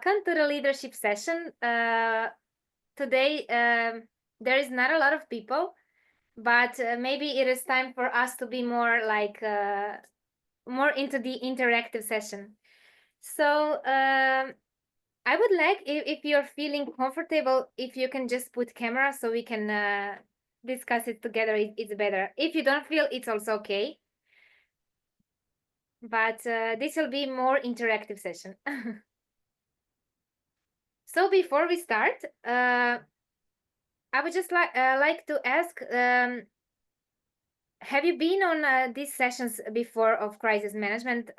welcome to the leadership session. Today, there is not a lot of people, but maybe it is time for us to be more more into the interactive session. So I would like, if you're feeling comfortable, if you can just put camera so we can discuss it together. It's better. If you don't feel, it's also okay. But this will be more interactive session. So before we start, I would just like to ask, have you been on these sessions before of crisis management,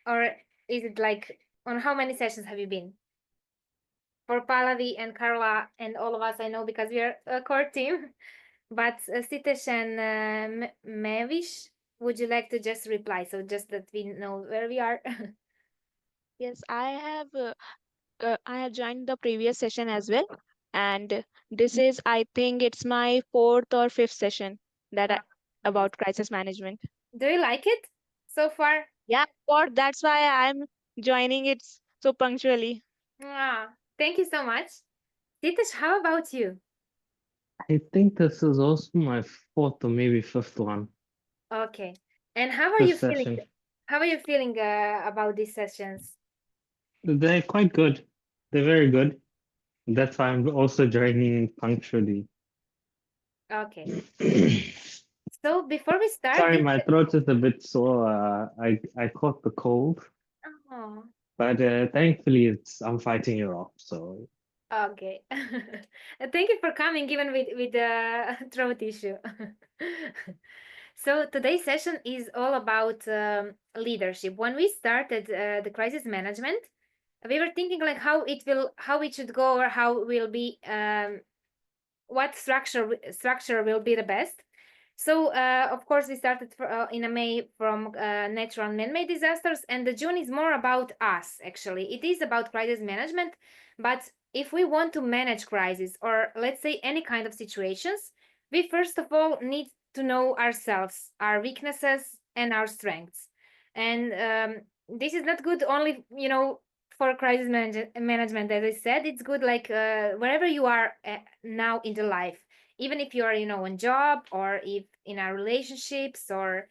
or is it like, on how many sessions have you been? For Pallavi and Carla and all of us, I know because we are a core team. But Sitesh and Mavish, would you like to just reply so just that we know where we are? Yes, I have joined the previous session as well, and this is I think it's my fourth or fifth session Ah, nice. about crisis management. Do you like it so far? Yeah, fourth. That's why I'm joining it so punctually. Thank you so much. Sitesh, how about you? I think this is also my fourth or maybe fifth one, Okay. And how are you this feeling? session. How are you feeling about these sessions? They're quite good. They're very good. That's why I'm also joining punctually. Okay. So before we start Sorry, this, my throat is a bit sore. I caught the cold, oh, but thankfully I'm fighting it off. So okay. Thank you for coming, even with the throat issue. So today's session is all about leadership. When we started the crisis management, we were thinking like how it should go, or how will be what structure will be the best. So of course we started in a May from natural and man-made disasters, and the June is more about us. Actually, it is about crisis management, but if we want to manage crisis, or let's say any kind of situations, we first of all need to know ourselves, our weaknesses and our strengths. And this is not good only, for crisis management. As I said, it's good like wherever you are now in the life, even if you are, on job, or if in our relationships, or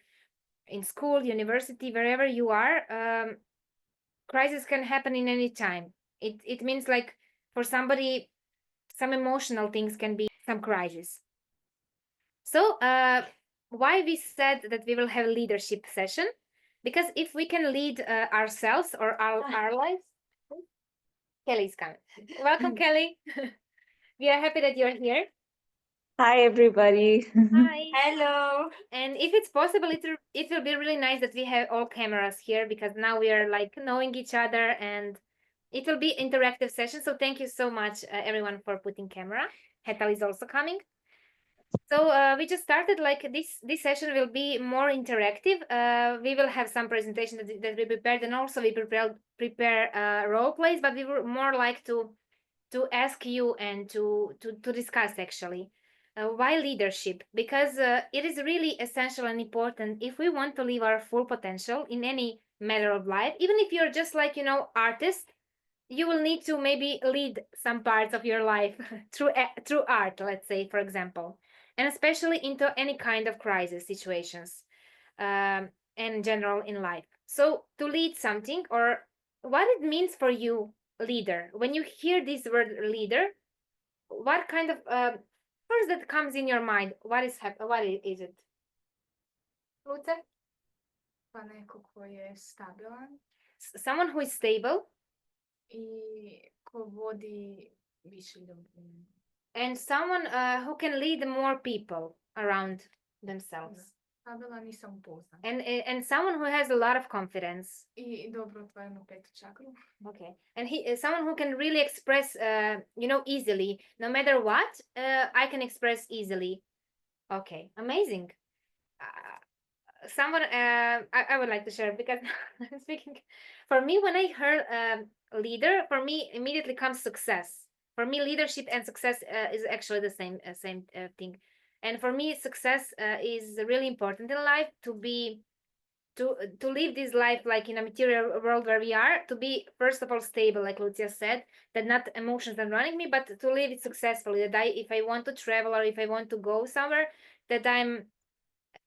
in school, university, wherever you are. Crisis can happen in any time. It means like, for somebody, some emotional things can be some crisis. So why we said that we will have a leadership session? Because if we can lead ourselves, or our lives. Kelly's coming. Welcome, Kelly. We are happy that you're here. Hi, everybody. Hi. Hello. And if it's possible, it will be really nice that we have all cameras here, because now we are like knowing each other, and it will be interactive session. So thank you so much, everyone, for putting camera. Hetal is also coming. So we just started like this session will be more interactive. We will have some presentation that we prepared, and also we prepare role plays, but we would more like to ask you and to discuss actually why leadership, because it is really essential and important if we want to live our full potential in any matter of life. Even if you're just like, artist, you will need to maybe lead some parts of your life through art, let's say, for example, and especially into any kind of crisis situations, and in general in life. So to lead something, or what it means for you, leader. When you hear this word leader, what kind of first that comes in your mind? What is it? Luce? Pa neko ko je stabilan Someone who is stable i ko vodi više ljudi. and someone who can lead more people around themselves. Stabilan i samopouzdan. And someone who has a lot of confidence. I dobro otvorenu petu čakru. Okay. And he is someone who can really express, easily. No matter what, I can express easily. Okay, amazing. Someone, I would like to share, because I'm speaking. For me, when I heard leader, for me immediately comes success. For me, leadership and success is actually the same thing. And for me, success is really important in life, to be to live this life like in a material world where we are, to be first of all stable, like Lucia said, that not emotions are running me, but to live it successfully, that if I want to travel or if I want to go somewhere, that I'm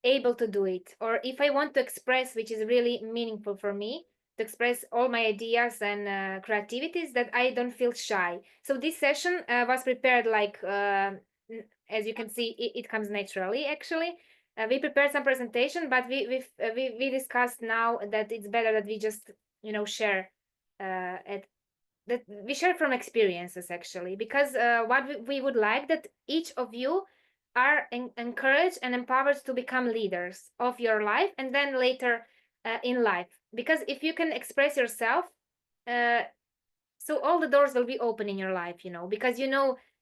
able to do it, or if I want to express, which is really meaningful for me, to express all my ideas and creativities, that I don't feel shy. So this session was prepared like as you can see, it comes naturally actually. We prepared some presentation, but we discussed now that it's better that we just share that we share from experiences actually, because what we would like that each of you are encouraged and empowered to become leaders of your life, and then later in life, because if you can express yourself, so all the doors will be open in your life, because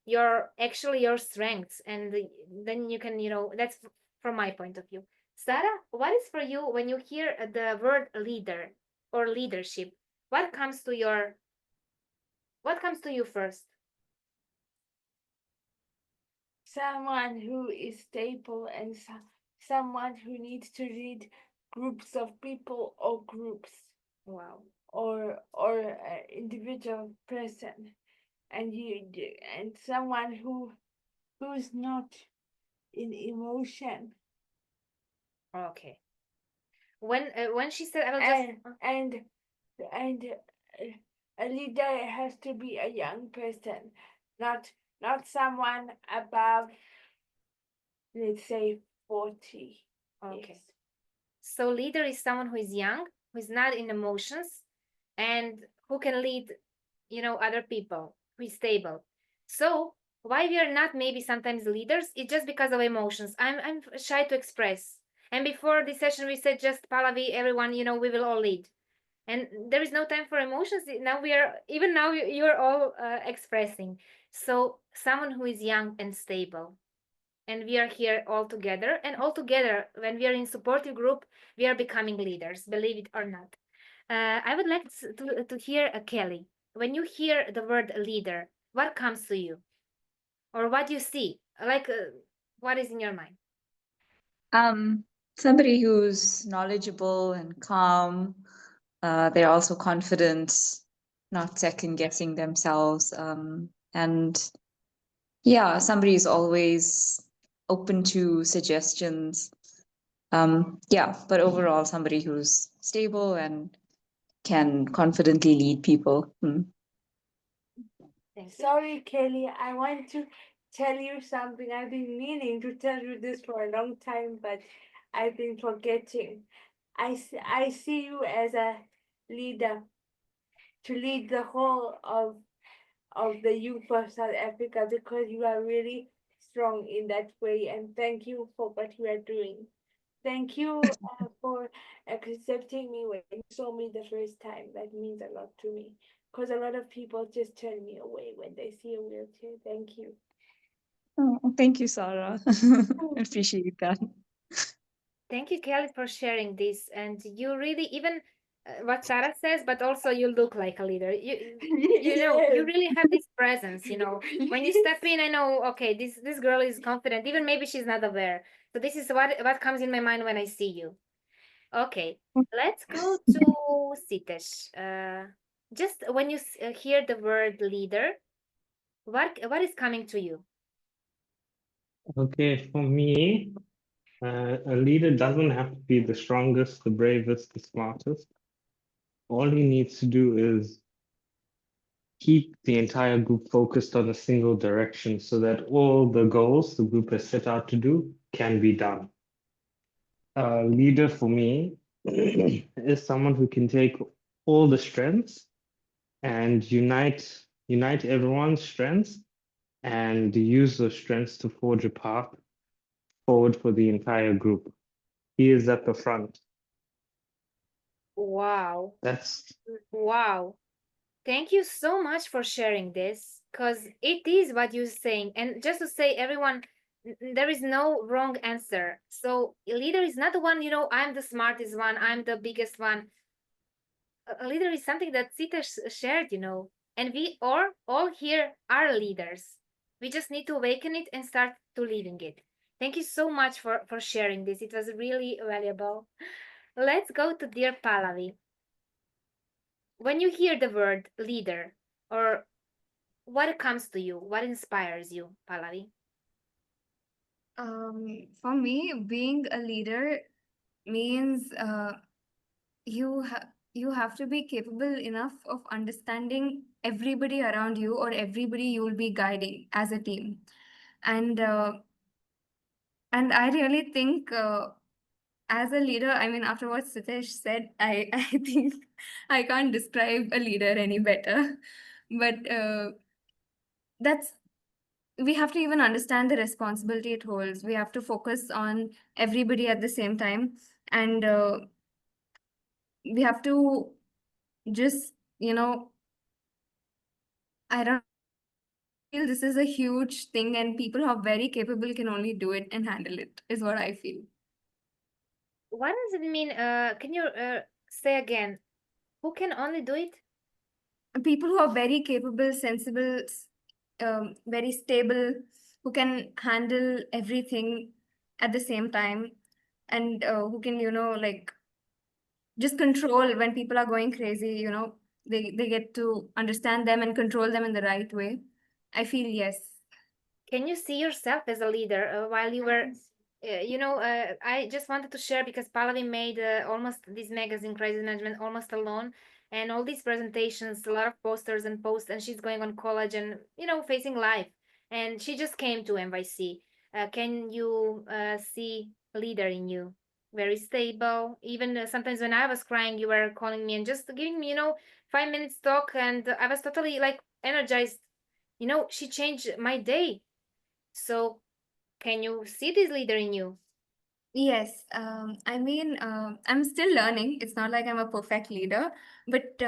your actually your strengths, and then you can, that's from my point of view. Sarah, what is for you when you hear the word leader or leadership? What comes to you first? Someone who is stable and someone who needs to lead groups of people or groups Wow. or individual person, and someone who's not in emotion, Okay. When she said, I will just and a leader has to be a young person, not someone above, let's say, 40. okay. Yes. So leader is someone who is young, who is not in emotions, and who can lead, other people, who is stable. So why we are not maybe sometimes leaders? It's just because of emotions. I'm shy to express. And before this session, we said just Pallavi, everyone, we will all lead. And there is no time for emotions. Now we are, even now you're all expressing. So someone who is young and stable, and we are here all together, and all together when we are in supportive group, we are becoming leaders, believe it or not. I would like to hear Kelly, when you hear the word leader, what comes to you, or what you see, like what is in your mind? Somebody who's knowledgeable and calm. They're also confident, not second guessing themselves. And yeah, somebody who's always open to suggestions. Yeah, but overall, somebody who's stable and can confidently lead people. Thank you. Sorry, Kelly, I want to tell you something. I've been meaning to tell you this for a long time, but I've been forgetting. I see you as a leader, to lead the whole of the youth of South Africa, because you are really strong in that way, and thank you for what you are doing. Thank you for accepting me when you saw me the first time. That means a lot to me, because a lot of people just turn me away when they see a wheelchair. Thank you. Oh, thank you, Sarah. I appreciate that. Thank you, Kelly, for sharing this. And you really, even what Sarah says, but also you look like a leader. You really have this presence. When you step in, I know, okay, this girl is confident. Even maybe she's not aware. So this is what comes in my mind when I see you. Okay, let's go to Sitesh. Just when you hear the word leader, what is coming to you? Okay, for me, a leader doesn't have to be the strongest, the bravest, the smartest. All he needs to do is keep the entire group focused on a single direction so that all the goals the group has set out to do can be done. A leader for me is someone who can take all the strengths and unite everyone's strengths and use those strengths to forge a path forward for the entire group. He is at the front. Wow. That's Wow. Thank you so much for sharing this, because it is what you're saying. And just to say, everyone, there is no wrong answer. So a leader is not the one, I'm the smartest one, I'm the biggest one. A leader is something that Sita shared, and we all here are leaders. We just need to awaken it and start to living it. Thank you so much for sharing this. It was really valuable. Let's go to dear Pallavi. When you hear the word leader, or what comes to you? What inspires you, Pallavi? For me, being a leader means you have to be capable enough of understanding everybody around you or everybody you will be guiding as a team. And I really think as a leader, I mean, after what Sitesh said, I think I can't describe a leader any better. But that's we have to even understand the responsibility it holds. We have to focus on everybody at the same time, and we have to just, I don't feel this is a huge thing, and people who are very capable can only do it and handle it, is what I feel. What does it mean? Can you say again? Who can only do it? People who are very capable, sensible, very stable, who can handle everything at the same time, and who can, like just control when people are going crazy, they get to understand them and control them in the right way. I feel yes. Can you see yourself as a leader while you were, I just wanted to share because Pallavi made almost this magazine, Crisis Management, almost alone. And all these presentations, a lot of posters and posts, and she's going on college and, facing life. And she just came to MYC. Can you see a leader in you? Very stable. Even sometimes when I was crying, you were calling me and just giving me, 5 minutes talk. And I was totally like energized. She changed my day. So, can you see this leader in you? Yes, I mean, I'm still learning. It's not like I'm a perfect leader, but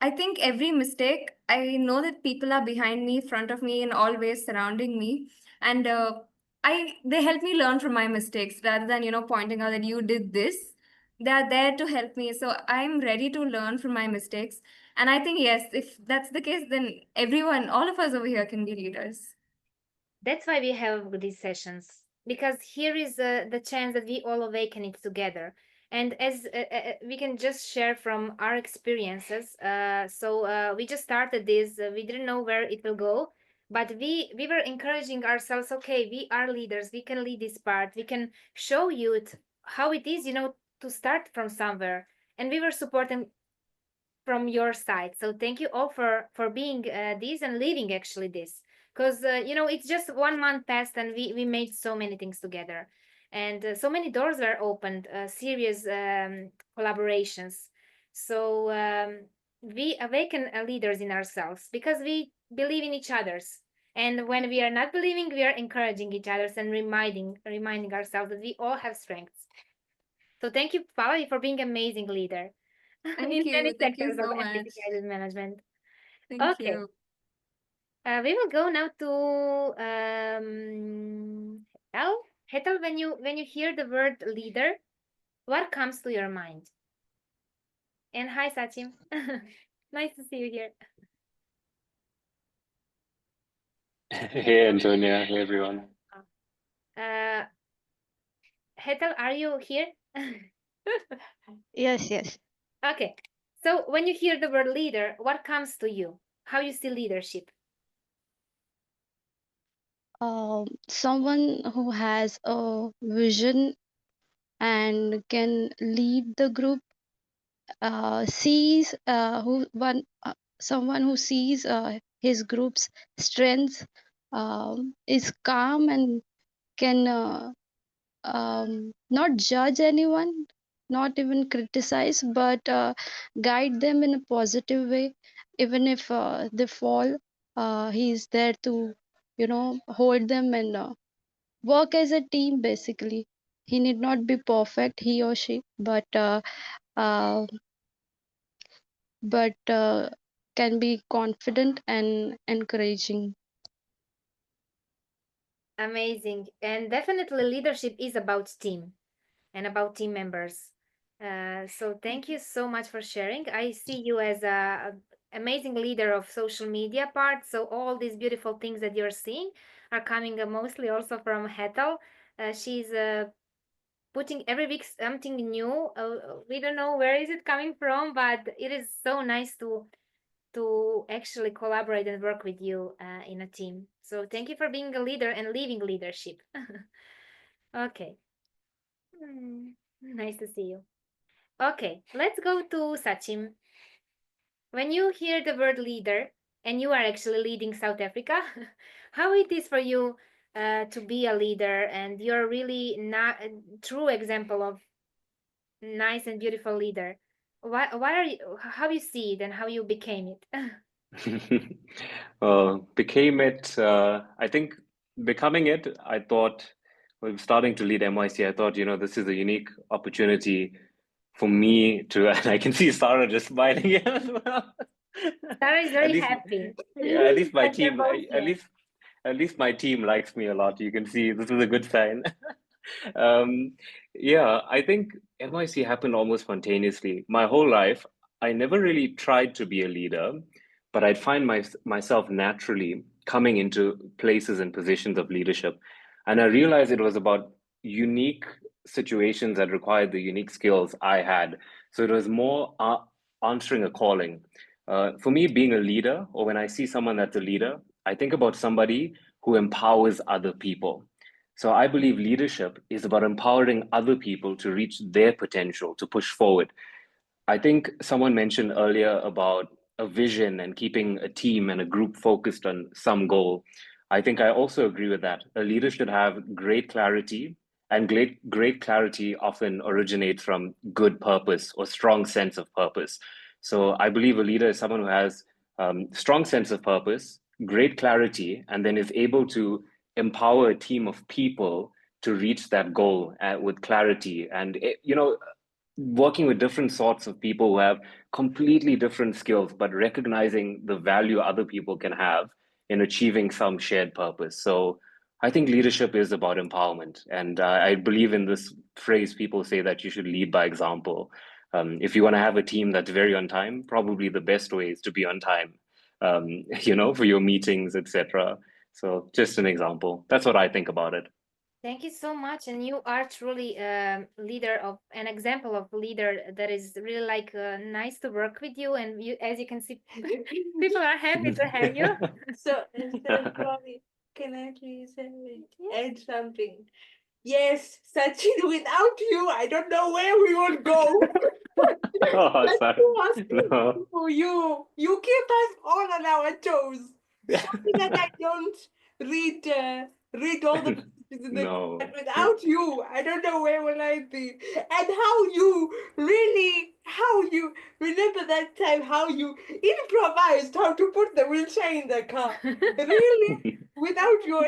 I think every mistake, I know that people are behind me, front of me, and always surrounding me, and they help me learn from my mistakes rather than pointing out that you did this. They are there to help me, so I'm ready to learn from my mistakes. And I think yes, if that's the case, then everyone, all of us over here, can be leaders. That's why we have these sessions, because here is the chance that we all awaken it together. And as we can just share from our experiences. So we just started this. We didn't know where it will go, but we were encouraging ourselves. Okay, we are leaders. We can lead this part. We can show youth how it is, to start from somewhere. And we were supporting from your side. So thank you all for being this and living actually this, because it's just 1 month passed and we made so many things together, and so many doors were opened, serious collaborations. So we awaken leaders in ourselves because we believe in each other's. And when we are not believing, we are encouraging each other's and reminding ourselves that we all have strengths. So thank you, Pallavi, for being amazing leader Thank in many you. Thank you sectors of so MYC much. Crisis Management. Thank Okay, you. we will go now to Hetal. Hetal, when you hear the word leader, what comes to your mind? And hi, Sachin. Nice to see you here. Hey Antonia, hey everyone. Uh, Hetal, are you here? Yes, yes. Okay. So when you hear the word leader, what comes to you? How you see leadership? Someone who has a vision and can lead the group, sees who one someone who sees his group's strengths, is calm and can not judge anyone, not even criticize, but guide them in a positive way. Even if they fall, he's there to, hold them and work as a team basically. He need not be perfect, he or she, uh, but can be confident and encouraging. Amazing. And definitely leadership is about team and about team members. So thank you so much for sharing. I see you as a amazing leader of social media part. So all these beautiful things that you're seeing are coming mostly also from Hetal. She's putting every week something new. We don't know where is it coming from, but it is so nice to actually collaborate and work with you in a team. So thank you for being a leader and leaving leadership. Okay. Nice to see you. Okay, let's go to Sachin. When you hear the word leader and you are actually leading South Africa, how it is for you to be a leader, and you're really not a true example of nice and beautiful leader. What are you, how you see it and how you became it? Became it, I think becoming it, I thought, well, starting to lead MYC, I thought, this is a unique opportunity for me to, and I can see Sarah just smiling here as well. Sarah is At very least, happy. yeah, at least my That they're team, both here. at least my team likes me a lot. You can see this is a good sign. Um, yeah, I think NYC happened almost spontaneously. My whole life, I never really tried to be a leader, but I'd find myself naturally coming into places and positions of leadership. And I realized it was about unique situations that required the unique skills I had. So it was more answering a calling. For me, being a leader, or when I see someone that's a leader, I think about somebody who empowers other people. So I believe leadership is about empowering other people to reach their potential, to push forward. I think someone mentioned earlier about a vision and keeping a team and a group focused on some goal. I think I also agree with that. A leader should have great clarity, and great clarity often originates from good purpose or strong sense of purpose. So I believe a leader is someone who has strong sense of purpose, great clarity, and then is able to empower a team of people to reach that goal with clarity. And working with different sorts of people who have completely different skills, but recognizing the value other people can have in achieving some shared purpose. So I think leadership is about empowerment. And I believe in this phrase people say that you should lead by example. If you want to have a team that's very on time, probably the best way is to be on time, for your meetings, etc. So just an example. That's what I think about it. Thank you so much, and you are truly leader of an example of leader that is really like nice to work with you, and you, as you can see, people are happy to have you. So, Robbie, can I please add something? Yes, Sachin, without you, I don't know where we would go. Oh, But sorry. No. you keep us all on our toes. Sorry that I don't read all the messages in the No. chat. Without you, I don't know where will I be. And how you remember that time how you improvised how to put the wheelchair in the car. Really? Without your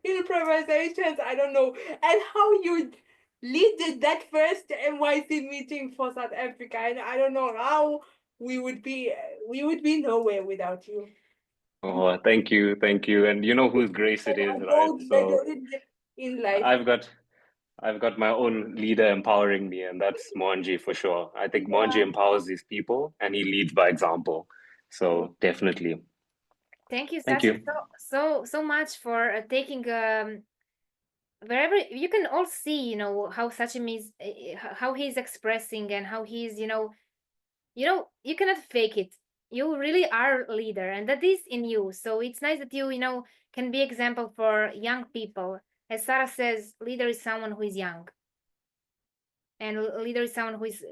improvisations, I don't know. And how you leaded that first MYC meeting for South Africa, and I don't know how we would be nowhere without you. Oh, thank you, thank you. And you know whose grace it is, A right? gold So medal in life. I've got I've got my own leader empowering me, and that's Mohanji for sure. I think Mohanji Yeah. empowers these people and he leads by example. So definitely. Thank you, Thank Sachin, you. so much for taking wherever you can all see, how Sachin is, how he's expressing and how he's, you cannot fake it. You really are a leader, and that is in you. So it's nice that you can be example for young people. As Sarah says, leader is someone who is young, and leader is someone who is,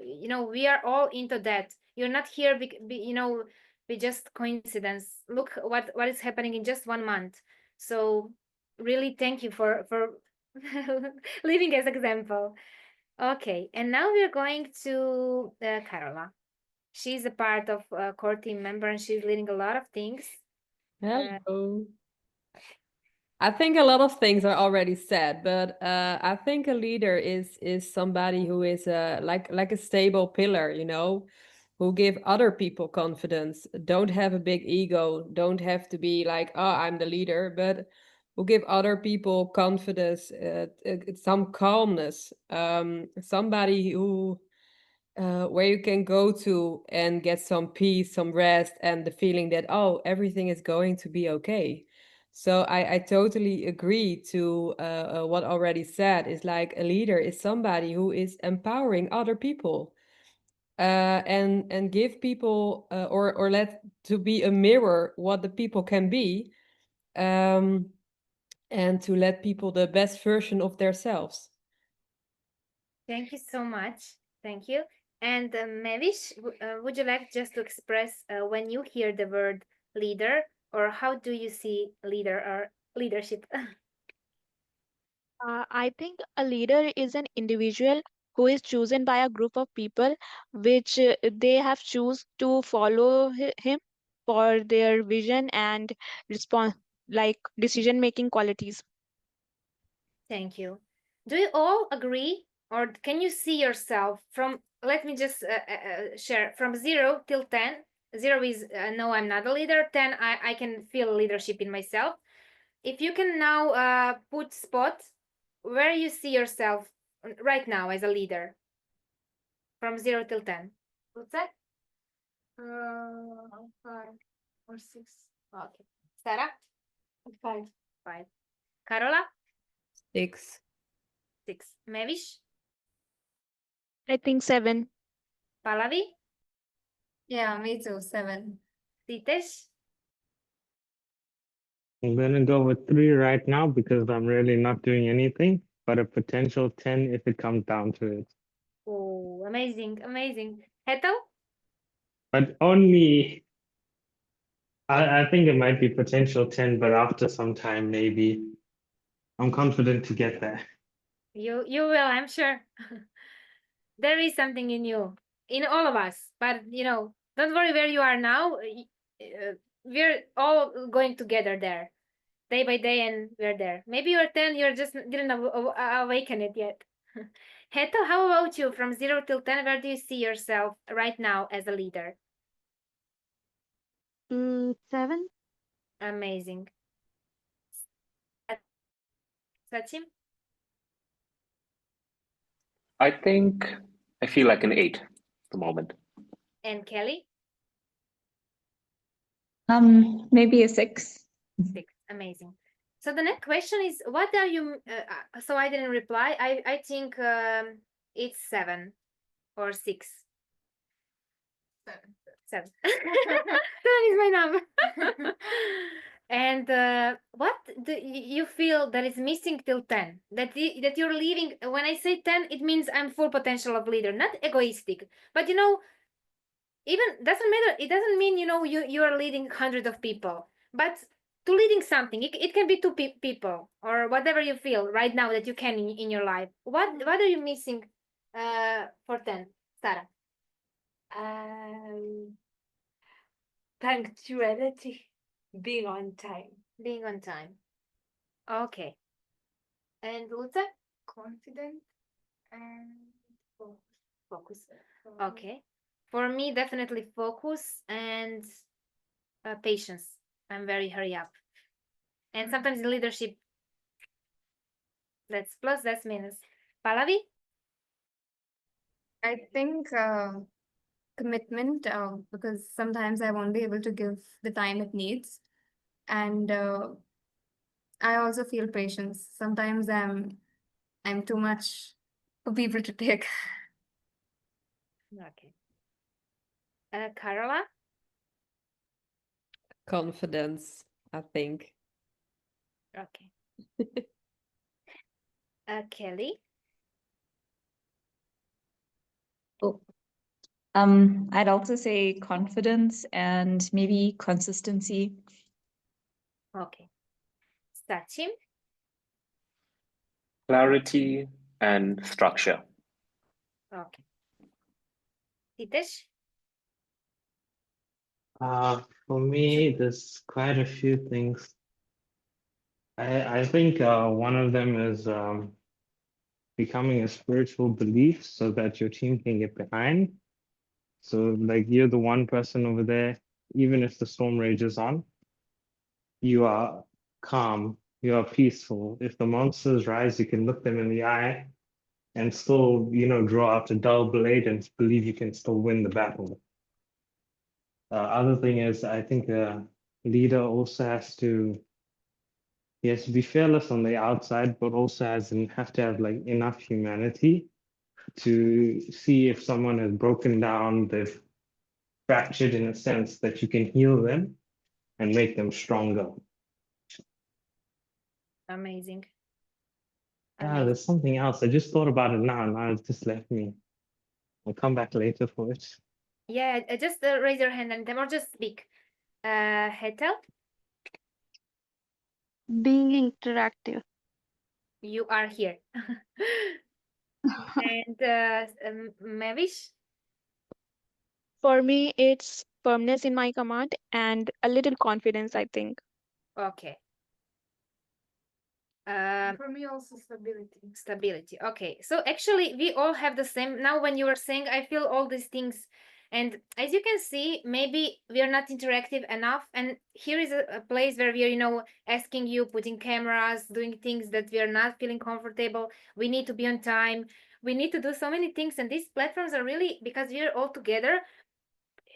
we are all into that. You're not here, be just coincidence. Look what is happening in just 1 month. So really, thank you for living as example. Okay, and now we're going to Carola. She's a part of a core team member, and she's leading a lot of things. Hello. I think a lot of things are already said, but I think a leader is somebody who is like a stable pillar, who give other people confidence, don't have a big ego, don't have to be like, oh, I'm the leader, but who give other people confidence, some calmness, somebody who where you can go to and get some peace, some rest, and the feeling that, oh, everything is going to be okay. So I totally agree to what already said, is like a leader is somebody who is empowering other people, and give people or let to be a mirror what the people can be, and to let people the best version of themselves. Thank you so much. Thank you. And Mevish, would you like just to express when you hear the word leader, or how do you see leader or leadership? I think a leader is an individual who is chosen by a group of people which they have choose to follow him for their vision and response like decision making qualities. Thank you. Do you all agree, or can you see yourself from, let me just share, from 0 till 10. 0 is no, I'm not a leader. 10, I can feel leadership in myself. If you can now put spot where you see yourself right now as a leader, from 0 till 10. What's that? 5 or 6. Okay. Sarah? 5. 5. Carola? 6. 6. Mevish? I think 7. Pallavi? Yeah, me too. 7. Sitesh? I'm gonna go with 3 right now because I'm really not doing anything, but a potential 10 if it comes down to it. Oh, amazing, amazing. Hetal? But only, I think it might be potential 10, but after some time, maybe. I'm confident to get there. You will, I'm sure. There is something in you, in all of us. But don't worry where you are now. We're all going together there, day by day, and we're there. Maybe you're 10, you just didn't awaken it yet. Heto, how about you? From 0 till 10, where do you see yourself right now as a leader? 7. Amazing. Sachin? I think I feel like an 8 at the moment. And Kelly? Maybe a 6. 6. Amazing. So the next question is, what are you? So I didn't reply. I think it's 7 or 6. 7. 7 is my number. And what do you feel that is missing till 10? That you're leaving. When I say 10, it means I'm full potential of leader, not egoistic. But even doesn't matter. It doesn't mean you are leading hundreds of people, but to leading something. It can be 2 people or whatever you feel right now that you can in your life. What are you missing for 10, Sarah? Punctuality, being on time. Being on time. Okay. And Luca? Confident and Focus. Okay. For me, definitely focus and patience. I'm very hurry up. And sometimes in leadership, that's plus, that's minus. Pallavi? I think commitment, because sometimes I won't be able to give the time it needs. And I also feel patience. Sometimes I'm too much for people to take. Okay. Carola? Confidence, I think. Okay. Kelly? Oh. I'd also say confidence and maybe consistency. Okay. Sachin? Clarity and structure. Okay. Sitesh? For me, there's quite a few things. I think one of them is becoming a spiritual belief so that your team can get behind. So like you're the one person over there, even if the storm rages on, you are calm, you are peaceful. If the monsters rise, you can look them in the eye and still, draw out a dull blade and believe you can still win the battle. Other thing is, I think a leader also has to Yes, be fearless on the outside, but also have to have like enough humanity to see if someone has broken down, they've fractured in a sense that you can heal them and make them stronger. Amazing. There's something else. I just thought about it now it's just left me. I'll come back later for it. Yeah, just raise your hand and or just speak. Hetal, Being interactive. you are here. And Mavish, For me, it's firmness in my command and a little confidence, I think. okay. For me, also stability. Stability. Okay. So actually, we all have the same. Now, when you were saying, I feel all these things. And as you can see, maybe we are not interactive enough. And here is a place where we are, asking you, putting cameras, doing things that we are not feeling comfortable. We need to be on time. We need to do so many things. And these platforms are really, because we are all together,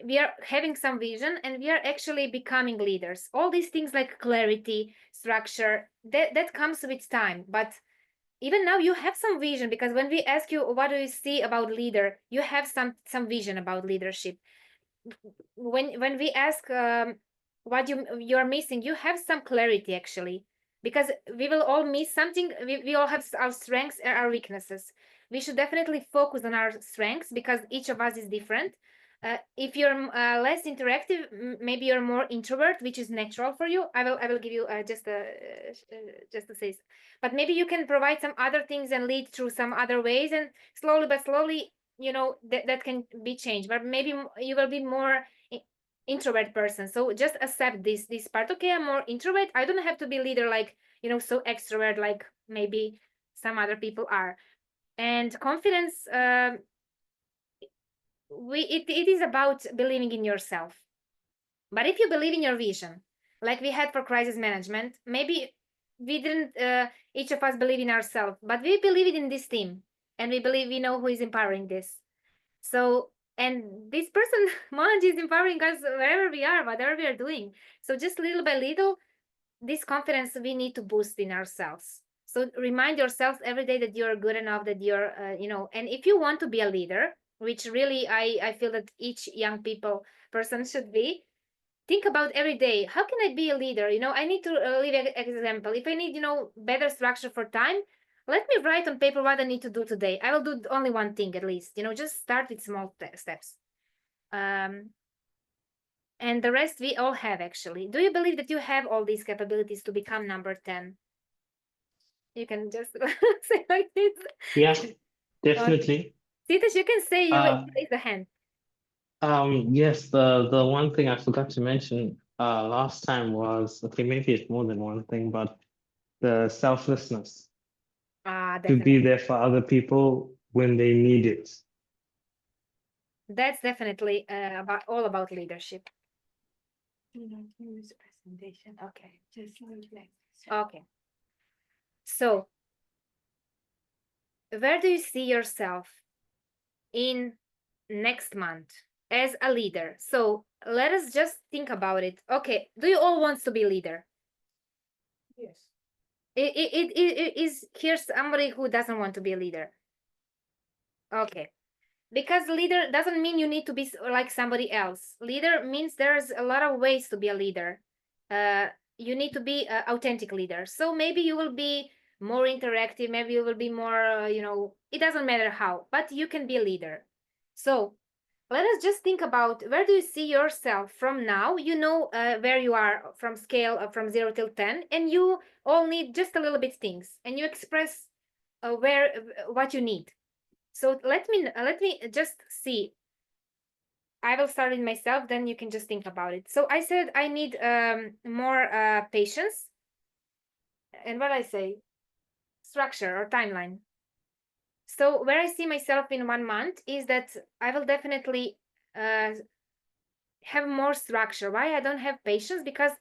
we are having some vision and we are actually becoming leaders. All these things like clarity, structure, that comes with time. But even now you have some vision, because when we ask you what do you see about leader, you have some vision about leadership. When we ask what you're missing, you have some clarity actually, because we will all miss something. We all have our strengths and our weaknesses. We should definitely focus on our strengths because each of us is different. If you're less interactive, maybe you're more introvert, which is natural for you. I will give you just to say, but maybe you can provide some other things and lead through some other ways, and slowly but slowly, that can be changed. But maybe you will be more introvert person. So just accept this part. Okay, I'm more introvert. I don't have to be leader like so extrovert like maybe some other people are. And confidence. It is about believing in yourself. But if you believe in your vision, like we had for crisis management, maybe we didn't each of us believe in ourselves, but we believe it in this team, and we believe we know who is empowering this. So, and this person Mohanji is empowering us wherever we are, whatever we are doing. So just little by little, this confidence we need to boost in ourselves. So remind yourself every day that you're good enough, that you're and if you want to be a leader, which really I feel that each young person should be, think about every day, how can I be a leader? I need to leave an example. If I need better structure for time, let me write on paper what I need to do today. I will do only one thing at least. Just start with small steps. And the rest we all have actually. Do you believe that you have all these capabilities to become number 10? You can just say like this. Yeah, definitely. Sitash, you can say you raise the hand. Yes, the one thing I forgot to mention last time was, okay, maybe it's more than one thing, but the selflessness to Definitely. be there for other people when they need it. That's definitely all about leadership. Use presentation. Okay. Just like Okay. So, where do you see yourself in next month as a leader? So let us just think about it. Okay, do you all want to be leader? Yes. It is here somebody who doesn't want to be a leader. Okay, because leader doesn't mean you need to be like somebody else. Leader means there's a lot of ways to be a leader. You need to be an authentic leader. So maybe you will be more interactive. Maybe you will be more, it doesn't matter how, but you can be a leader. So let us just think about, where do you see yourself from now? Where you are from scale from 0 till 10, and you all need just a little bit things, and you express what you need. So let me just see. I will start with myself, then you can just think about it. So I said I need more patience. And what I say? Structure or timeline. So where I see myself in 1 month is that I will definitely have more structure. Why I don't have patience? Because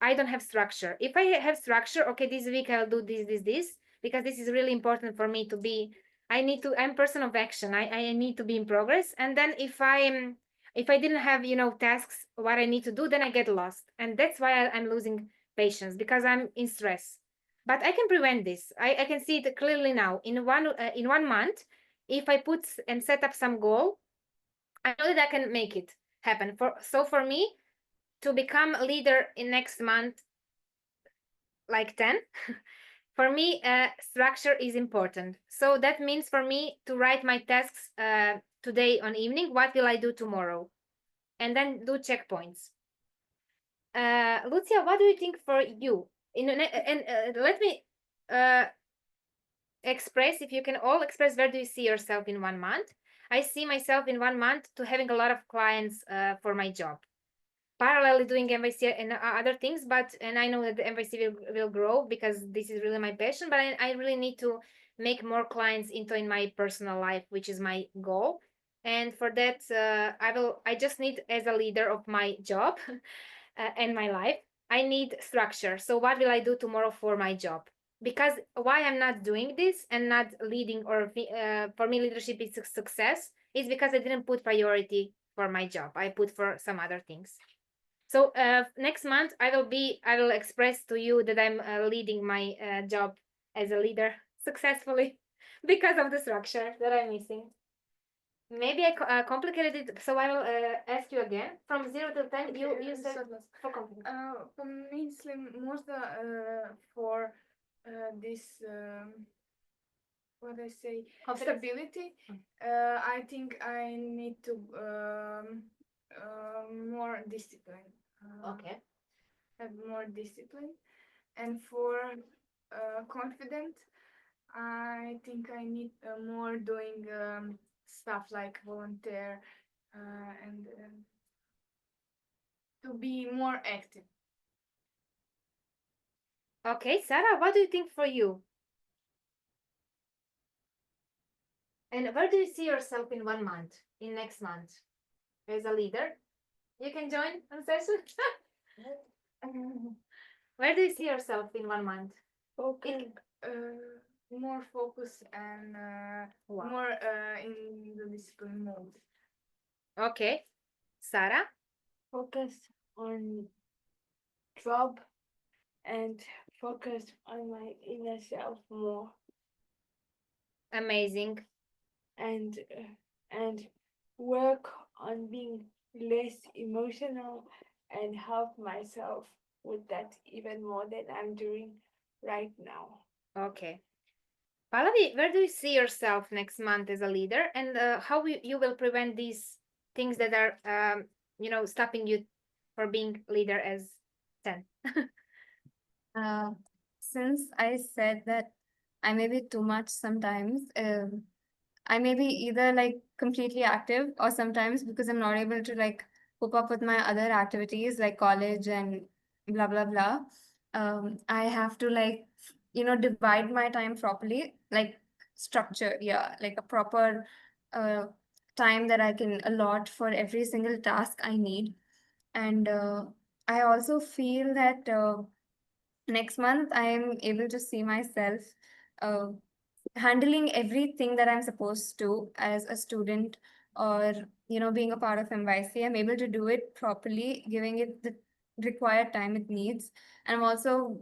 I don't have structure. If I have structure, okay, this week I'll do this, because this is really important for me to be. I'm a person of action. I need to be in progress. And then if I didn't have tasks what I need to do, then I get lost, and that's why I'm losing patience because I'm in stress. But I can prevent this. I can see it clearly now. In 1 month, if I put and set up some goal, I know that I can make it happen. For me to become a leader in next month, like 10, for me, structure is important. So that means for me to write my tasks today on evening. What will I do tomorrow? And then do checkpoints. Lucia, what do you think for you? Let me express, if you can all express, where do you see yourself in 1 month? I see myself in 1 month to having a lot of clients for my job. Parallelly doing MYC and other things, and I know that the MYC will grow because this is really my passion, but I really need to make more clients in my personal life, which is my goal. And for that, I just need, as a leader of my job and my life, I need structure. So what will I do tomorrow for my job? Because why I'm not doing this and not leading, or for me leadership is success, is because I didn't put priority for my job. I put for some other things. So next month I will express to you that I'm leading my job as a leader successfully because of the structure that I'm missing. Maybe I complicated it, so I will ask you again. From 0 to 10, you said for confidence. Mislim možda for this what I say stability. I think I need to more discipline. Okay. Have more discipline, and for confident, I think I need more doing stuff like volunteer and to be more active. Okay, Sarah, what do you think for you? And where do you see yourself in 1 month, in next month, as a leader? You can join on session. Where do you see yourself in 1 month? Okay. More focus and more in the discipline mode. Okay, Sarah. Focus on job and focus on my inner self more. Amazing. And work on being less emotional and help myself with that even more than I'm doing right now. Okay. Pallavi, where do you see yourself next month as a leader, and how you will prevent these things that are, stopping you for being leader as 10? Since I said that I may be too much sometimes, I may be either like completely active, or sometimes because I'm not able to like cope up with my other activities like college and blah blah blah. I have to like divide my time properly, like structure, yeah, like a proper time that I can allot for every single task I need. And I also feel that next month I am able to see myself uh, handling everything that I'm supposed to as a student, or being a part of MYC. I'm able to do it properly, giving it the required time it needs. And I'm also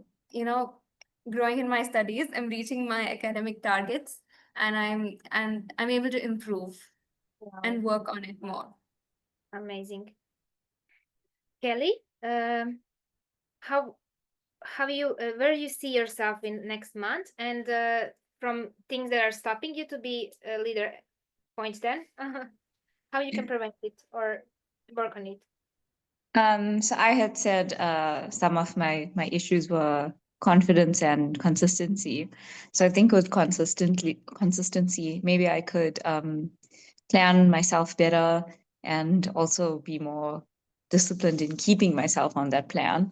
growing in my studies. I'm reaching my academic targets, and I'm able to improve and work on it more. Amazing. Kelly, how you where you see yourself in next month, and from things that are stopping you to be a leader, point 10, how you can prevent it or work on it? So I had said some of my issues were confidence and consistency. So I think with consistency, maybe I could plan myself better and also be more disciplined in keeping myself on that plan.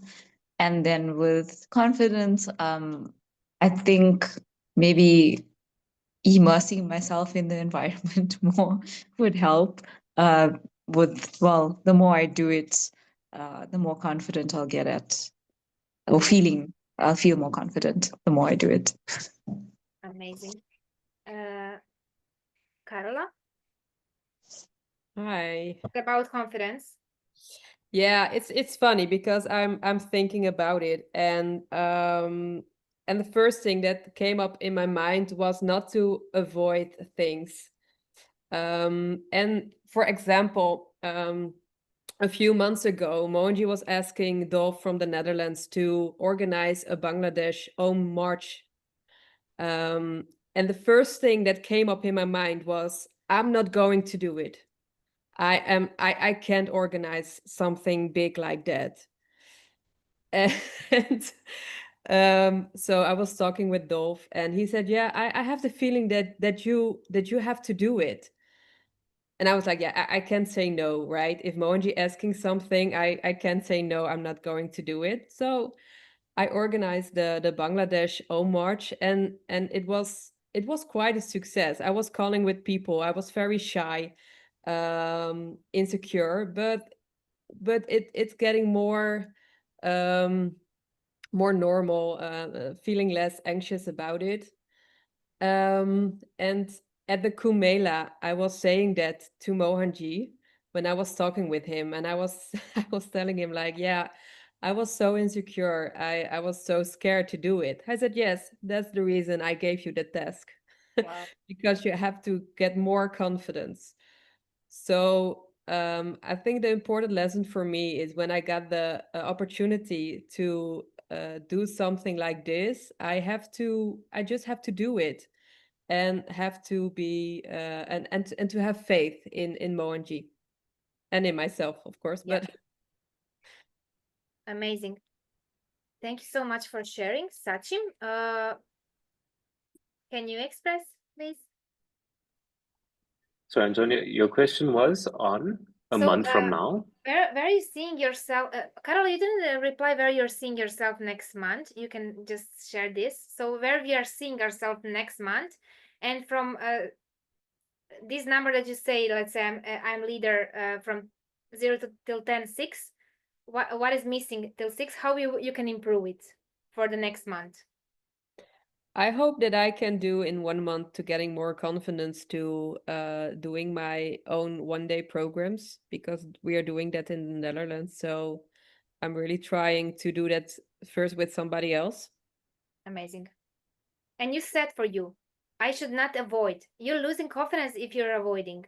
And then with confidence, I think maybe immersing myself in the environment more would help. The more I do it, the more confident I'll get at, or I'll feel more confident the more I do it. Amazing. Carola, Hi. about confidence. Yeah, it's funny because I'm thinking about it, and the first thing that came up in my mind was not to avoid things. And for example, a few months ago, Mohanji was asking Dolph from the Netherlands to organize a Bangladesh Om March. And the first thing that came up in my mind was, I'm not going to do it. I can't organize something big like that. And so I was talking with Dolph, and he said, yeah, I have the feeling that you have to do it. And I was like, yeah, I can't say no, right? If Mohanji asking something, I can't say no, I'm not going to do it. So I organized the Bangladesh Om March, and it was quite a success. I was calling with people. I was very shy, insecure, but it's getting more more normal, feeling less anxious about it. And at the Kumela, I was saying that to Mohanji when I was talking with him, and I was I was telling him like, yeah, I was so insecure. I was so scared to do it. I said, yes, that's the reason I gave you the task. Wow. Because you have to get more confidence. So I think the important lesson for me is when I got the opportunity to do something like this, I just have to do it, and have to be and to have faith in Mohanji and in myself, of course. Yeah. But Amazing. Thank you so much for sharing, Sachin. Can you express, please? So, Antonija, your question was on a month from now. Where are you seeing yourself? Carol, you didn't reply where you're seeing yourself next month. You can just share this. So where we are seeing ourselves next month, and from this number that you say, let's say I'm leader from 0 till 10, 6. What is missing till 6? How you can improve it for the next month? I hope that I can do in 1 month to getting more confidence to doing my own one-day programs, because we are doing that in the Netherlands. So I'm really trying to do that first with somebody else. Amazing. And you said for you, I should not avoid. You're losing confidence if you're avoiding.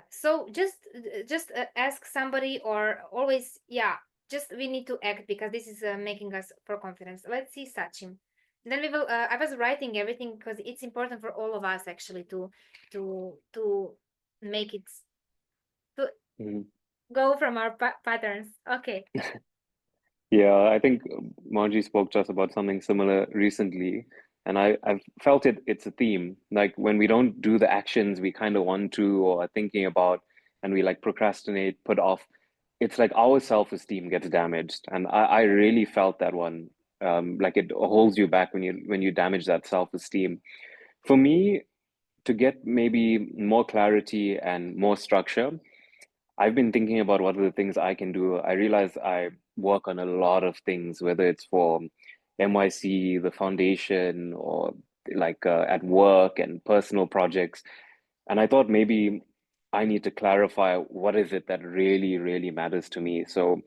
So just ask somebody, or always, yeah, just we need to act, because this is making us for confidence. Let's see, Sachin. Then we will. I was writing everything because it's important for all of us actually to make it to go from our patterns. Okay. Yeah, I think Mohanji spoke to us about something similar recently, and I've felt it's a theme. Like when we don't do the actions we kind of want to or are thinking about, and we like procrastinate, put off, it's like our self-esteem gets damaged. And I really felt that one. Like it holds you back when you damage that self-esteem. For me, to get maybe more clarity and more structure, I've been thinking about what are the things I can do. I realize I work on a lot of things, whether it's for MYC, the foundation, or like at work and personal projects. And I thought maybe I need to clarify what is it that really, really matters to me. So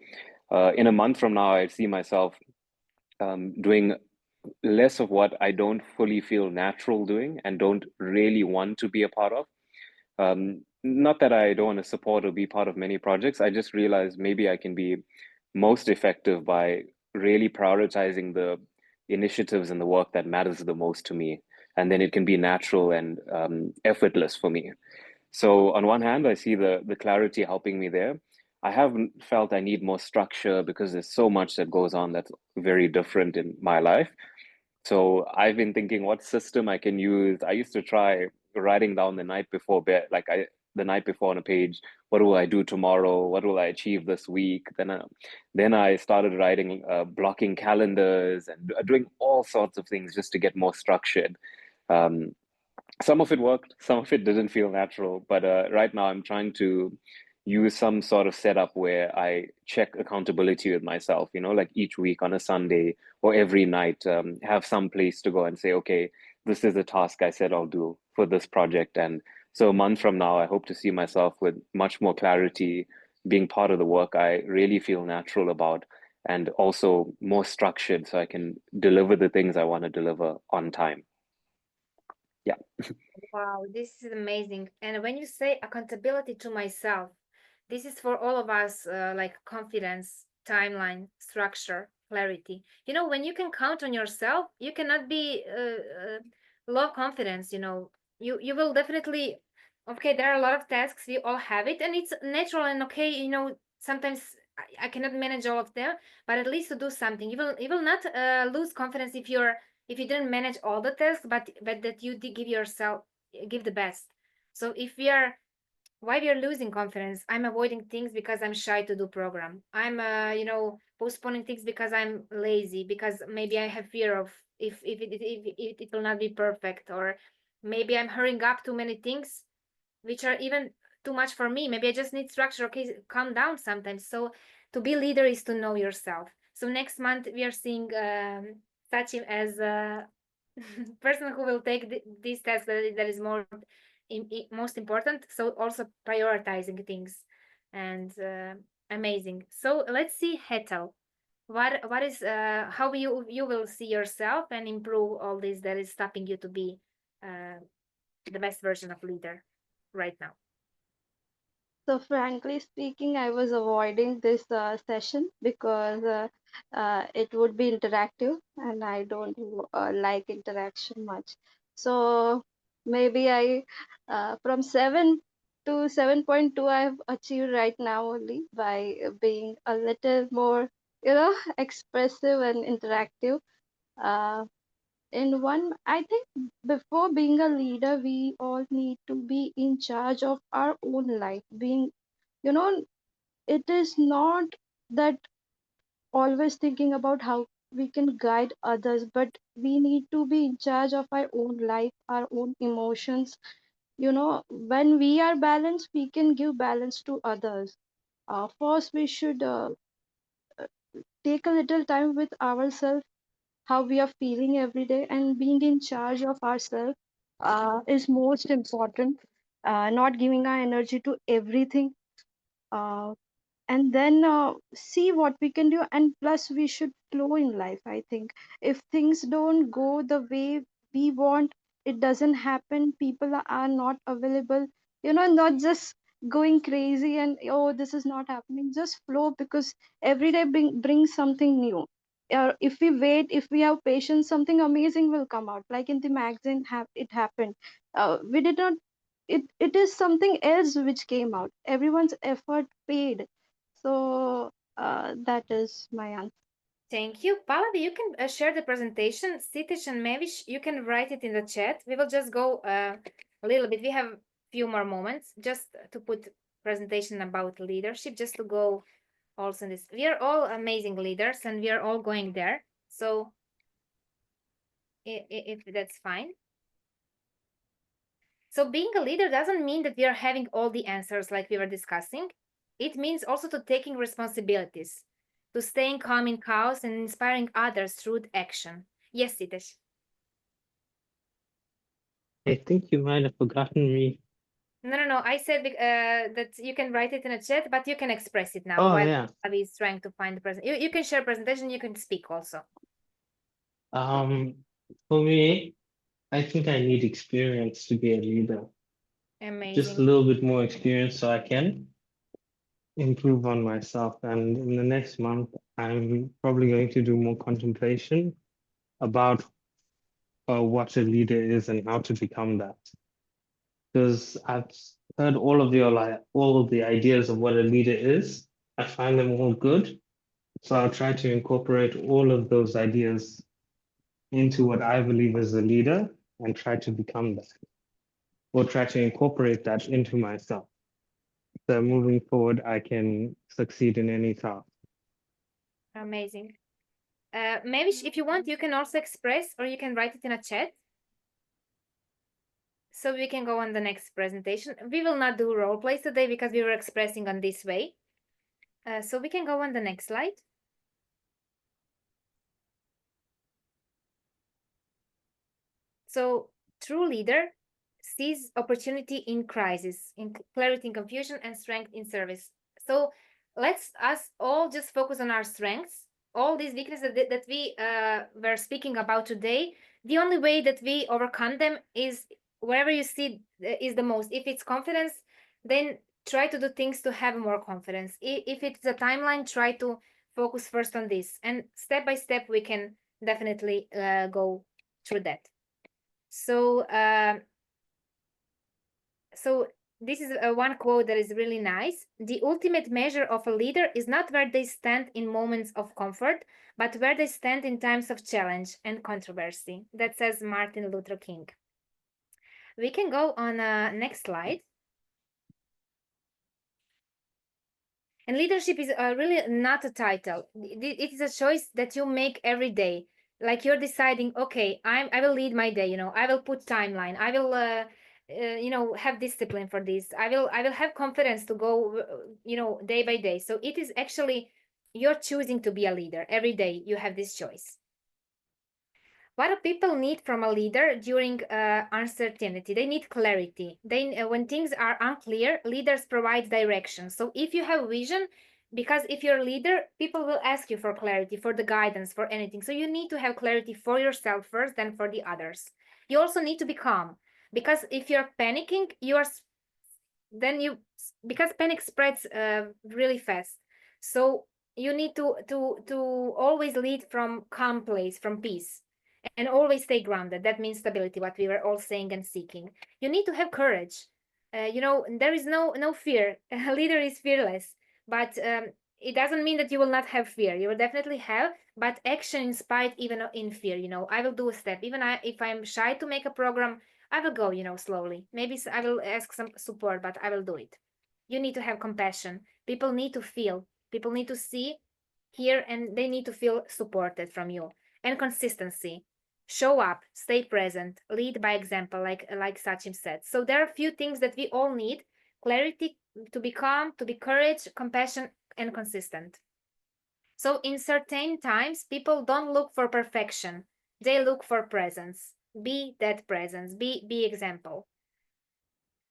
in a month from now, I see myself doing less of what I don't fully feel natural doing and don't really want to be a part of. Not that I don't want to support or be part of many projects. I just realized maybe I can be most effective by really prioritizing the initiatives and the work that matters the most to me. And then it can be natural and effortless for me. So on one hand, I see the clarity helping me there. I haven't felt I need more structure because there's so much that goes on that's very different in my life. So I've been thinking what system I can use. I used to try writing down the night before bed, the night before on a page, what will I do tomorrow? What will I achieve this week? Then I started writing, blocking calendars and doing all sorts of things just to get more structured. Some of it worked, some of it didn't feel natural, but right now I'm trying to use some sort of setup where I check accountability with myself, like each week on a Sunday or every night, have some place to go and say, okay, this is a task I said I'll do for this project. And so a month from now, I hope to see myself with much more clarity, being part of the work I really feel natural about, and also more structured so I can deliver the things I want to deliver on time. Yeah. Wow, this is amazing. And when you say accountability to myself, this is for all of us, like confidence, timeline, structure, clarity. You know, when you can count on yourself, you cannot be low confidence. You know, you will definitely. Okay, there are a lot of tasks. We all have it, and it's natural and okay. You know, sometimes I cannot manage all of them, but at least to do something. You will not lose confidence if you didn't manage all the tasks, but that you did give the best. So if why we are losing confidence, I'm avoiding things because I'm shy to do program. I'm postponing things because I'm lazy, because maybe I have fear of if it will not be perfect, or maybe I'm hurrying up too many things which are even too much for me. Maybe I just need structure. Okay, calm down sometimes. So to be leader is to know yourself. So next month we are seeing Sachin as a person who will take this task that is most important. So also prioritizing things, and amazing. So let's see, Hetal. What is how you will see yourself and improve all this that is stopping you to be the best version of leader right now? So frankly speaking, I was avoiding this session because it would be interactive, and I don't like interaction much. So maybe I from 7 to 7.2 I've achieved right now only by being a little more, expressive and interactive. Uh, in one, I think before being a leader, we all need to be in charge of our own life. Being, you know, it is not that always thinking about how we can guide others, but we need to be in charge of our own life, our own emotions. When we are balanced, we can give balance to others. First, we should take a little time with ourselves, how we are feeling every day, and being in charge of ourselves is most important. Not giving our energy to everything. Uh, and then see what we can do, and plus we should flow in life. I think if things don't go the way we want, it doesn't happen, people are not available, not just going crazy and, oh, this is not happening, just flow, because every day brings something new. If we wait, if we have patience, something amazing will come out, like in the magazine it happened. We did not, it is something else which came out, everyone's effort paid. So that is my answer. Thank you. Pallavi, you can share the presentation. Sitish and Mavish, you can write it in the chat. We will just go a little bit. We have a few more moments just to put presentation about leadership, just to go also in this. We are all amazing leaders and we are all going there. So if that's fine. So being a leader doesn't mean that we are having all the answers like we were discussing. It means also to taking responsibilities, to staying calm in chaos and inspiring others through action. Yes, Sitesh. I think you might have forgotten me. No. I said that you can write it in a chat, but you can express it now Oh, while yeah. Avi is trying to find the present. You can share presentation, you can speak also. For me, I think I need experience to be a leader. Just a Amazing. little bit more experience so I can improve on myself. And in the next month, I'm probably going to do more contemplation about what a leader is and how to become that. Because I've heard all of the ideas of what a leader is. I find them all good. So I'll try to incorporate all of those ideas into what I believe is a leader and try to become that, or try to incorporate that into myself. So moving forward, I can succeed in any task. Amazing. Maybe if you want, you can also express or you can write it in a chat. So we can go on the next presentation. We will not do role plays today because we were expressing on this way. So we can go on the next slide. So true leader sees opportunity in crisis, in clarity in confusion, and strength in service. So let's us all just focus on our strengths. All these weaknesses that we were speaking about today, the only way that we overcome them is wherever you see is the most. If it's confidence, then try to do things to have more confidence. If it's a timeline, try to focus first on this. And step by step, we can definitely go through that. So, this is one quote that is really nice. The ultimate measure of a leader is not where they stand in moments of comfort, but where they stand in times of challenge and controversy. That says Martin Luther King. We can go on next slide. And leadership is really not a title. It is a choice that you make every day. Like you're deciding, okay, I will lead my day. I will put timeline. I will have discipline for this. I will have confidence to go day by day. So it is actually you're choosing to be a leader every day. You have this choice. What do people need from a leader during uncertainty? They need clarity. When things are unclear, leaders provide direction. So if you have vision, because if you're a leader, people will ask you for clarity, for the guidance, for anything. So you need to have clarity for yourself first, then for the others. You also need to be calm, because if you're panicking, because panic spreads really fast. So you need to always lead from calm place, from peace. And always stay grounded. That means stability, what we were all saying and seeking. You need to have courage. There is no fear. A leader is fearless, but it doesn't mean that you will not have fear. You will definitely have, but action in spite, even in fear. I will do a step. Even if I'm shy to make a program, I will go, slowly. Maybe I will ask some support, but I will do it. You need to have compassion. People need to feel. People need to see, hear, and they need to feel supported from you. And consistency. Show up, stay present, lead by example, like Sachin said. So there are a few things that we all need: clarity, to be calm, to be courage, compassion, and consistent. So in certain times, people don't look for perfection. They look for presence. Be that presence, be example.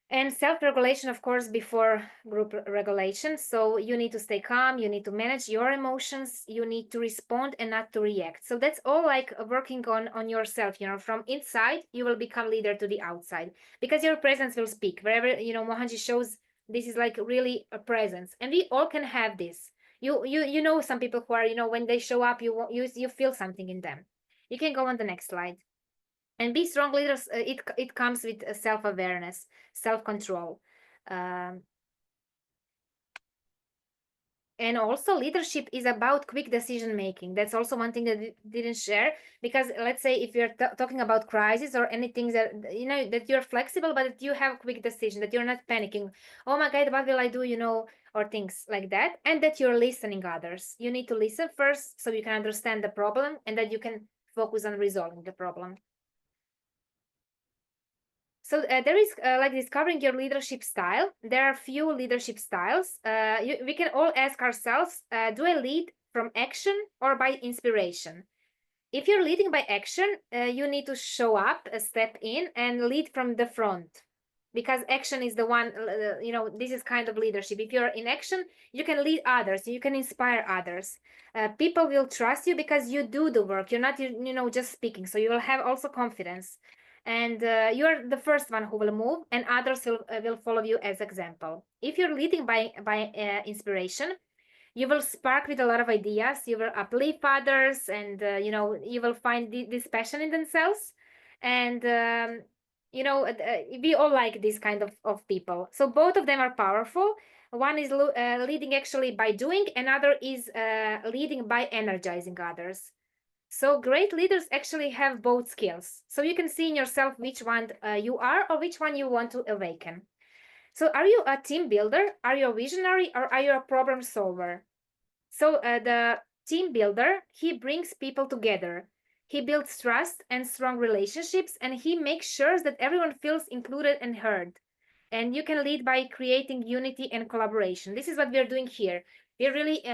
And self-regulation, of course, before group regulation. So you need to stay calm, you need to manage your emotions, you need to respond and not to react. So that's all like working on yourself, from inside, you will become leader to the outside, because your presence will speak. Wherever, Mohanji shows, this is like really a presence. And we all can have this. You know some people who are, when they show up, you feel something in them. You can go on the next slide. And be strong leaders, it comes with self-awareness, self-control. And also leadership is about quick decision making. That's also one thing that we didn't share, because let's say if you're talking about crisis or anything that, that you're flexible, but that you have quick decision, that you're not panicking. Oh my God, what will I do, or things like that. And that you're listening others. You need to listen first so you can understand the problem, and that you can focus on resolving the problem. So there is like discovering your leadership style. There are few leadership styles. We can all ask ourselves, do I lead from action or by inspiration? If you're leading by action, you need to show up, step in, and lead from the front, because action is the one, this is kind of leadership. If you're in action, you can lead others, you can inspire others. People will trust you because you do the work. You're not, just speaking. So you will have also confidence. And you're the first one who will move, and others will follow you as example. If you're leading by inspiration, you will spark with a lot of ideas. You will uplift others, and you will find this passion in themselves. And we all like this kind of people. So both of them are powerful. One is leading actually by doing, another is leading by energizing others. So great leaders actually have both skills. So you can see in yourself which one you are, or which one you want to awaken. So are you a team builder? Are you a visionary? Or are you a problem solver? So the team builder, he brings people together. He builds trust and strong relationships, and he makes sure that everyone feels included and heard. And you can lead by creating unity and collaboration. This is what we are doing here. We're really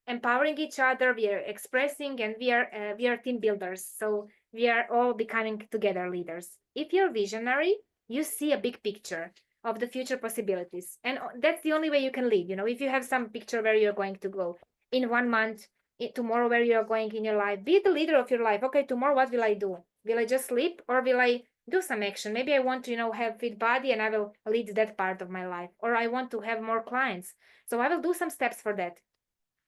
empowering each other. We are expressing, and we are team builders. So we are all becoming together leaders. If you're visionary, you see a big picture. of the future possibilities. And that's the only way you can lead. If you have some picture where you're going to go in 1 month, tomorrow where you're going in your life, be the leader of your life. Okay, tomorrow what will I do? Will I just sleep, or will I do some action? Maybe I want to have fit body, and I will lead that part of my life. Or I want to have more clients, so I will do some steps for that.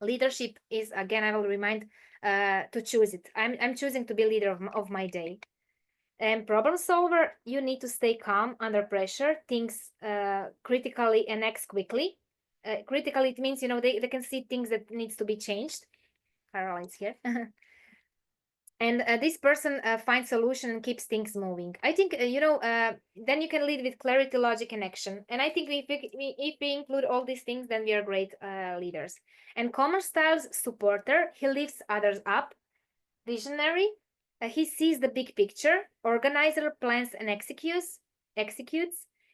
Leadership is, again, I will remind, to choose it. I'm choosing to be leader of my day. And problem solver, you need to stay calm under pressure, things critically, and act quickly. Critically, it means they can see things that needs to be changed. Caroline's here. And this person finds solution and keeps things moving. I think then you can lead with clarity, logic, and action. And I think if we include all these things, then we are great leaders. And commerce styles supporter, he lifts others up. Visionary, he sees the big picture. Organizer, plans and executes.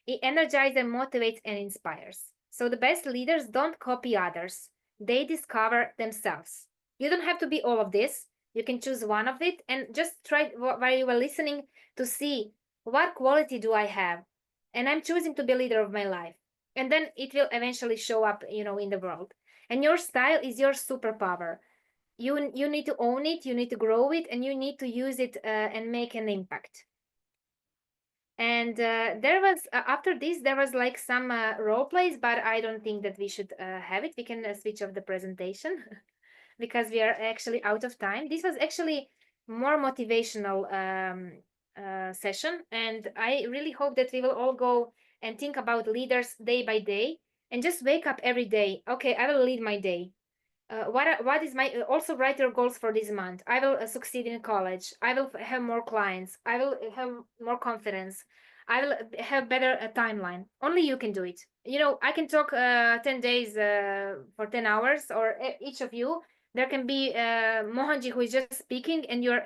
He energizes, motivates, and inspires. So the best leaders don't copy others, they discover themselves. You don't have to be all of this. You can choose one of it and just try while you were listening to see what quality do I have, and I'm choosing to be leader of my life. And then it will eventually show up in the world. And your style is your superpower. You need to own it, you need to grow it, and you need to use it and make an impact. And there was after this there was like some role plays, but I don't think that we should have it. We can switch off the presentation because we are actually out of time. This was actually more motivational session, and I really hope that we will all go and think about leaders day by day, and just wake up every day. Okay, I will lead my day. What is my also write your goals for this month. I will succeed in college. I will have more clients. I will have more confidence. I will have better timeline. Only you can do it. I can talk 10 days for 10 hours, or each of you. There can be Mohanji who is just speaking, and you're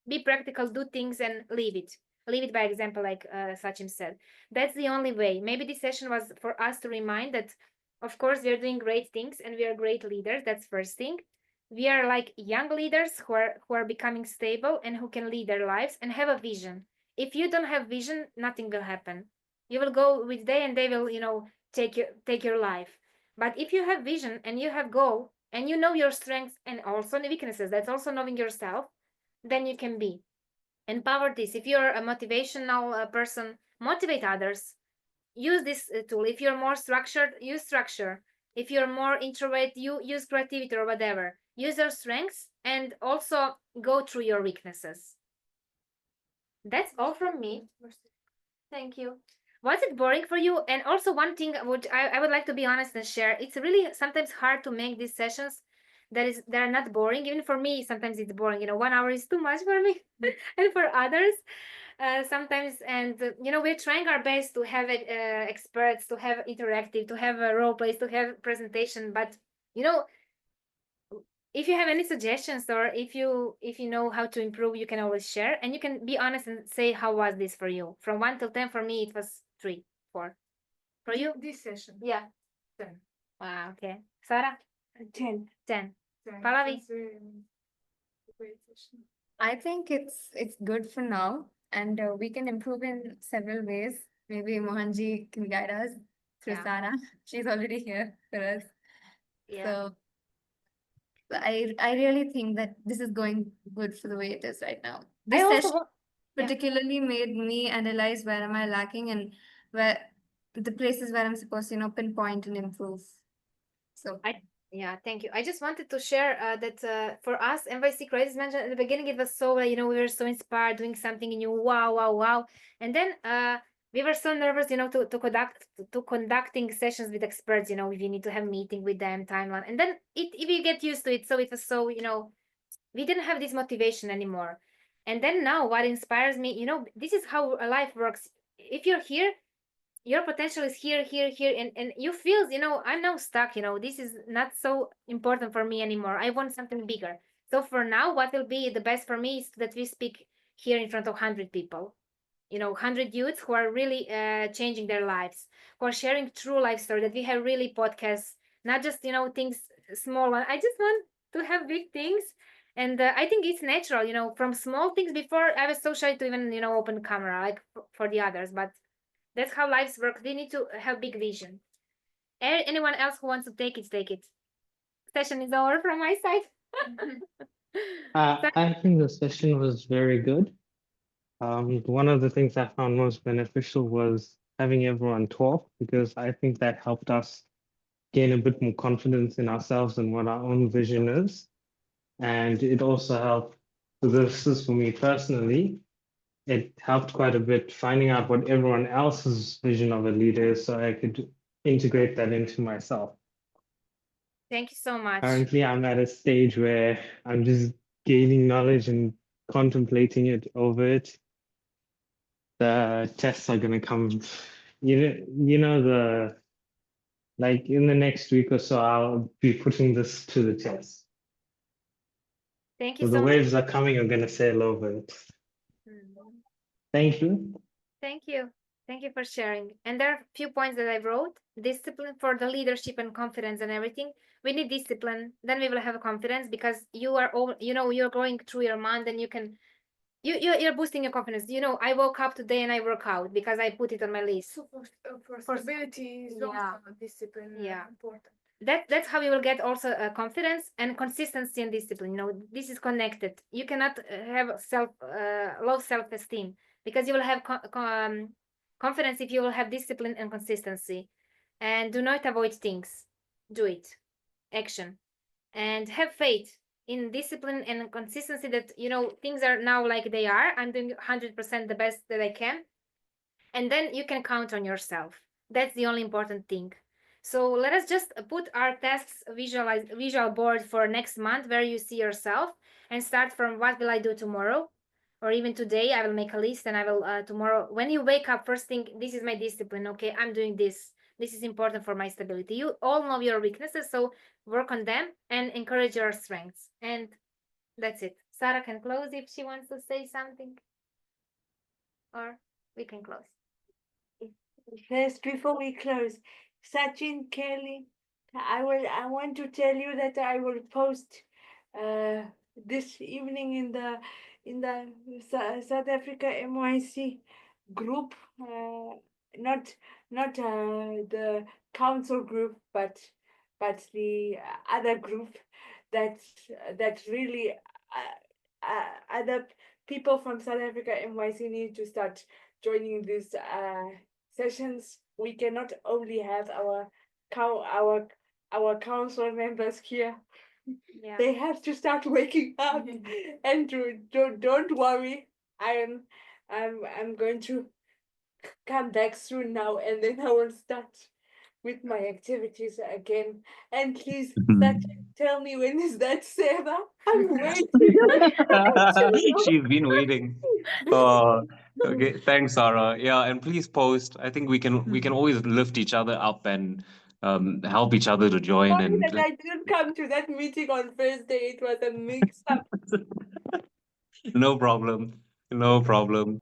be practical, do things, and leave it by example, like Sachin said. That's the only way. Maybe this session was for us to remind that, of course, we are doing great things and we are great leaders. That's first thing. We are like young leaders who are becoming stable and who can lead their lives and have a vision. If you don't have vision, nothing will happen. You will go with day and they will take your life. But if you have vision and you have goal and you know your strengths and also the weaknesses, that's also knowing yourself, then you can be. Empower this. If you're a motivational person, motivate others. Use this tool. If you're more structured, use structure. If you're more introvert, you use creativity or whatever. Use your strengths and also go through your weaknesses. That's all from me. Thank you. Was it boring for you? And also one thing which I would like to be honest and share, it's really sometimes hard to make these sessions that are not boring. Even for me, sometimes it's boring. 1 hour is too much for me and for others sometimes. And we're trying our best to have experts, to have interactive, to have role plays, to have presentation. But if you have any suggestions, or if you know how to improve, you can always share, and you can be honest and say how was this for you. From 1 till 10, for me it was 3, 4. For you? This session. Yeah. 10. Wow, okay. Sarah? 10. 10. 10. Pallavi? It's a great session. I think it's good for now, and we can improve in several ways. Maybe Mohanji can guide us through Yeah. Sarah. She's already here for us. Yeah. So I really think that this is going good for the way it is right now. This session yeah. particularly made me analyze where am I lacking and where the places where I'm supposed to pinpoint and improve. So Yeah, thank you. I just wanted to share that for us, MYC Crisis Management, at the beginning, it was so, we were so inspired doing something new. Wow, wow, wow. And then we were so nervous, to conducting sessions with experts, if you need to have meeting with them, timeline. And then if you get used to it, so it was so, we didn't have this motivation anymore. And then now what inspires me, this is how life works. If you're here, your potential is here, and you feel, I'm now stuck, this is not so important for me anymore. I want something bigger. So for now, what will be the best for me is that we speak here in front of 100 people, 100 youths who are really changing their lives, who are sharing true life story, that we have really podcasts, not just, things small one. I just want to have big things. And I think it's natural, from small things. Before, I was so shy to even, open camera, like for the others, but That's how lives work. We need to have big vision. Anyone else who wants to take it, take it. Session is over from my side. I think the session was very good. One of the things I found most beneficial was having everyone talk, because I think that helped us gain a bit more confidence in ourselves and what our own vision is. And it also helped, so this is for me personally, it helped quite a bit finding out what everyone else's vision of a leader is so I could integrate that into myself. Thank you so much. Currently, I'm at a stage where I'm just gaining knowledge and contemplating it over it. The tests are going to come, like in the next week or so, I'll be putting this to the test. Thank you So so the much. waves are coming, I'm going to sail over it. Thank you. Thank you. Thank you for sharing. And there are a few points that I wrote. Discipline for the leadership and confidence and everything. We need discipline. Then we will have confidence, because you are all, you're going through your mind, and you can, you're boosting your confidence. I woke up today and I work out because I put it on my list. So for stability is Yeah. also discipline Yeah. important. That's how you will get also confidence and consistency and discipline. This is connected. You cannot have low self-esteem, because you will have confidence if you will have discipline and consistency. And do not avoid things. Do it. Action. And have faith in discipline and consistency that things are now like they are. I'm doing 100% the best that I can. And then you can count on yourself. That's the only important thing. So let us just put our tasks visual board for next month, where you see yourself, and start from what will I do tomorrow, or even today. I will make a list, and I will tomorrow, when you wake up, first thing, this is my discipline. Okay, I'm doing this. This is important for my stability. You all know your weaknesses, so work on them and encourage your strengths. And that's it. Sarah can close if she wants to say something, or we can close. First, before we close, Sachin, Kelly, I want to tell you that I will post this evening in the South Africa MYC group, not the council group, but the other group that really other people from South Africa MYC need to start joining these sessions. We cannot only have our council members here. Yeah. They have to start waking up and don't worry. I'm going to come back soon now, and then I will start with my activities again. And please, Sachin, tell me, when is that, Sarah? I'm waiting. She's been waiting. Oh, okay. Thanks, Sarah. Yeah, and please post. I think we can always lift each other up and help each other to join. Sorry And that I didn't come to that meeting on Thursday. It was a mix-up. no problem. No problem.